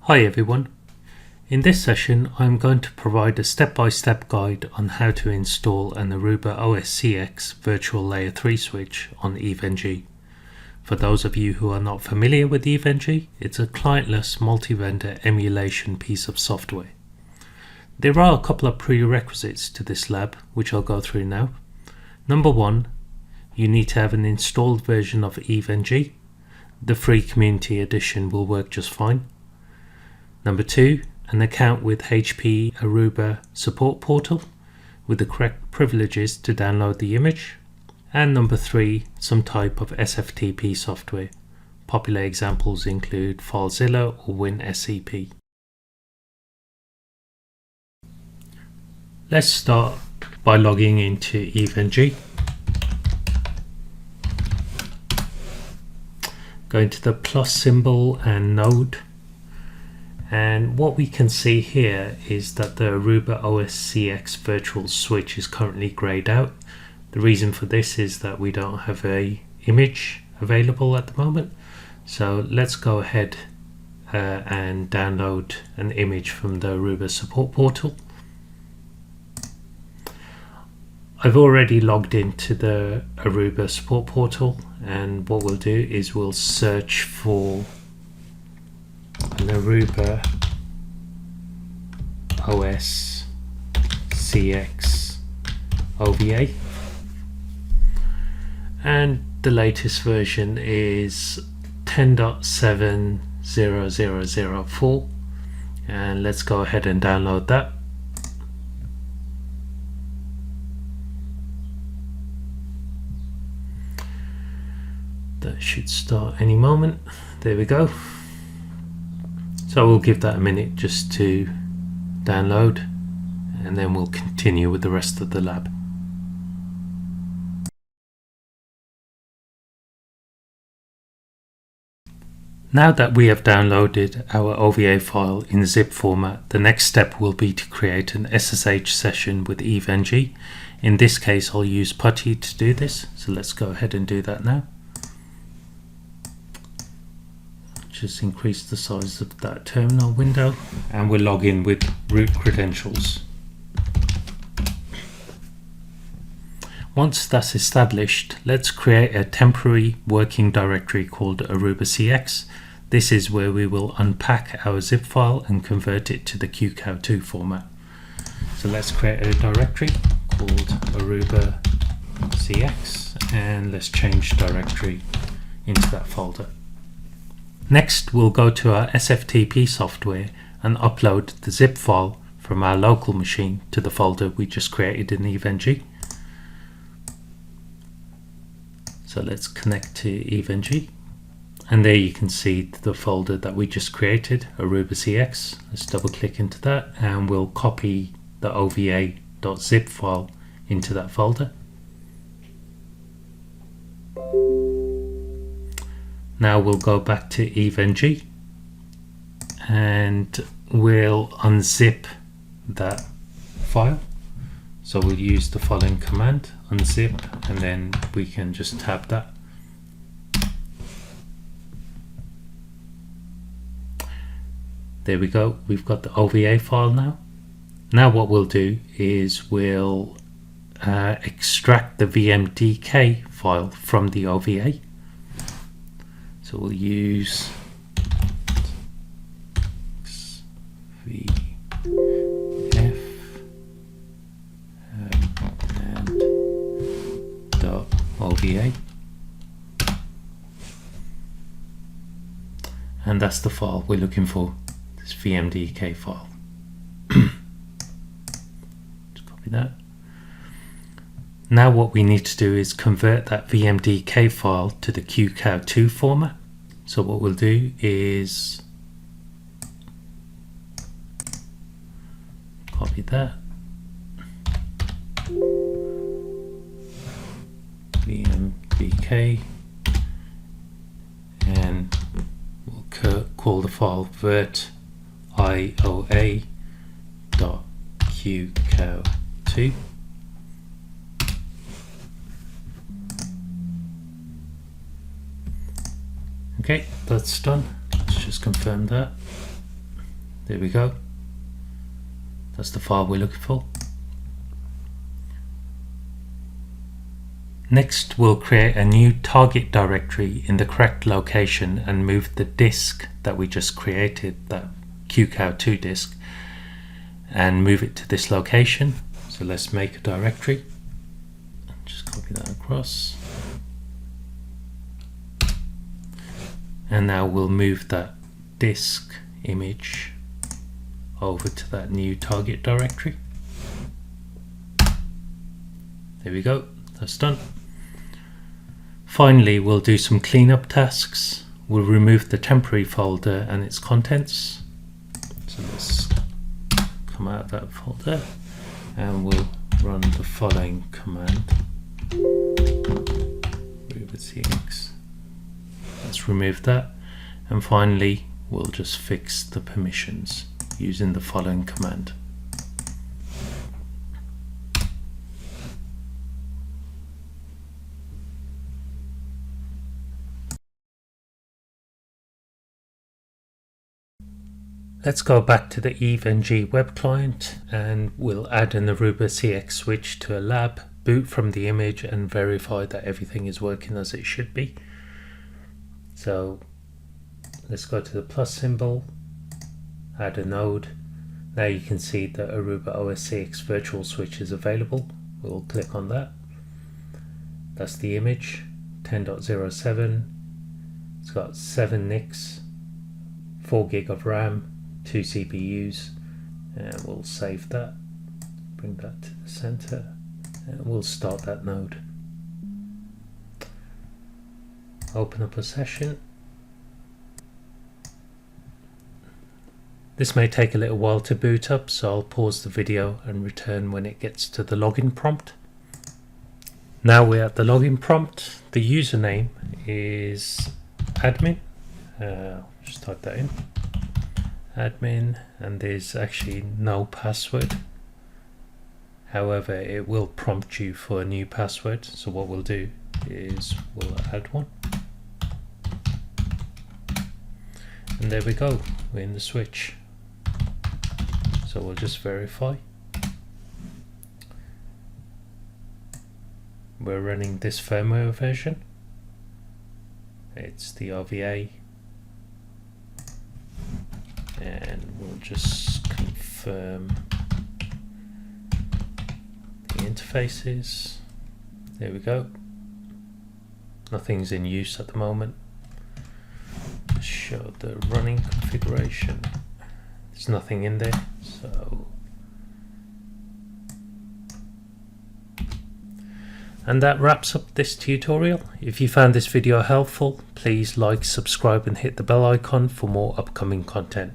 Hi everyone. In this session I'm going to provide a step-by-step guide on how to install an ArubaOS-CX virtual layer 3 switch on EVE-NG. For those of you who are not familiar with EVE-NG, it's a clientless multi-vendor emulation piece of software. There are a couple of prerequisites to this lab which I'll go through now. Number one, you need to have an installed version of EVE-NG. The free community edition will work just fine. Number two, an account with HP Aruba support portal with the correct privileges to download the image. And number three, some type of SFTP software. Popular examples include FileZilla or WinSCP. Let's start by logging into EVE-NG. Going to the plus symbol and node. And what we can see here is that the ArubaOS-CX virtual switch is currently grayed out. The reason for this is that we don't have an image available at the moment. So let's go ahead and download an image from the Aruba support portal. I've already logged into the Aruba support portal, and what we'll do is we'll search for an Aruba OS-CX OVA, and the latest version is 10.7.0004, and let's go ahead and download that. That should start any moment. There we go. So we'll give that a minute just to download, and then we'll continue with the rest of the lab. Now that we have downloaded our OVA file in zip format, the next step will be to create an SSH session with EVE-NG. In this case I'll use PuTTY to do this, so let's go ahead and do that now. Just increase the size of that terminal window, and we'll log in with root credentials. Once that's established, let's create a temporary working directory called ArubaOS-CX. This is where we will unpack our zip file and convert it to the QCOW2 format. So let's create a directory called ArubaOS-CX, and let's change directory into that folder. Next, we'll go to our SFTP software and upload the zip file from our local machine to the folder we just created in EVE-NG. So let's connect to EVE-NG, and there you can see the folder that we just created, ArubaOS-CX. Let's double click into that, and we'll copy the OVA.zip file into that folder. Now we'll go back to EVE-NG and we'll unzip that file. So we'll use the following command, unzip, and then we can just tab that. There we go, we've got the OVA file now. Now what we'll do is we'll extract the VMDK file from the OVA. So we'll use VF and .OVA, and that's the file we're looking for, this VMDK file. Just copy that. Now what we need to do is convert that VMDK file to the QCOW2 format. So what we'll do is copy that, VMDK, and we'll call the file virtioa.qcow2. Okay, that's done. Let's just confirm that. There we go. That's the file we're looking for. Next, we'll create a new target directory in the correct location and move the disk that we just created, that QCOW2 disk, and move it to this location. So let's make a directory. Just copy that across. And now we'll move that disk image over to that new target directory. There we go, that's done. Finally, we'll do some cleanup tasks. We'll remove the temporary folder and its contents. So let's come out of that folder and we'll run the following command. ArubaOS-CX. Let's remove that. And finally, we'll just fix the permissions using the following command. Let's go back to the EVE-NG web client and we'll add an ArubaOS-CX switch to a lab, boot from the image and verify that everything is working as it should be. So let's go to the plus symbol, add a node. Now you can see the ArubaOS-CX virtual switch is available. We'll click on that. That's the image, 10.07. It's got 7 NICs, 4 gig of RAM, 2 CPUs, and we'll save that, bring that to the center, and we'll start that node. Open up a session. This may take a little while to boot up, so I'll pause the video and return when it gets to the login prompt. Now we're at the login prompt. The username is admin. Just type that in. Admin, and there's actually no password. However, it will prompt you for a new password. So what we'll do is we'll add one. And there we go, we're in the switch. So we'll just verify. We're running this firmware version. It's the RVA. And we'll just confirm the interfaces. There we go. Nothing's in use at the moment. Show the running configuration. There's nothing in there, so. And that wraps up this tutorial. If you found this video helpful, please like, subscribe and hit the bell icon for more upcoming content.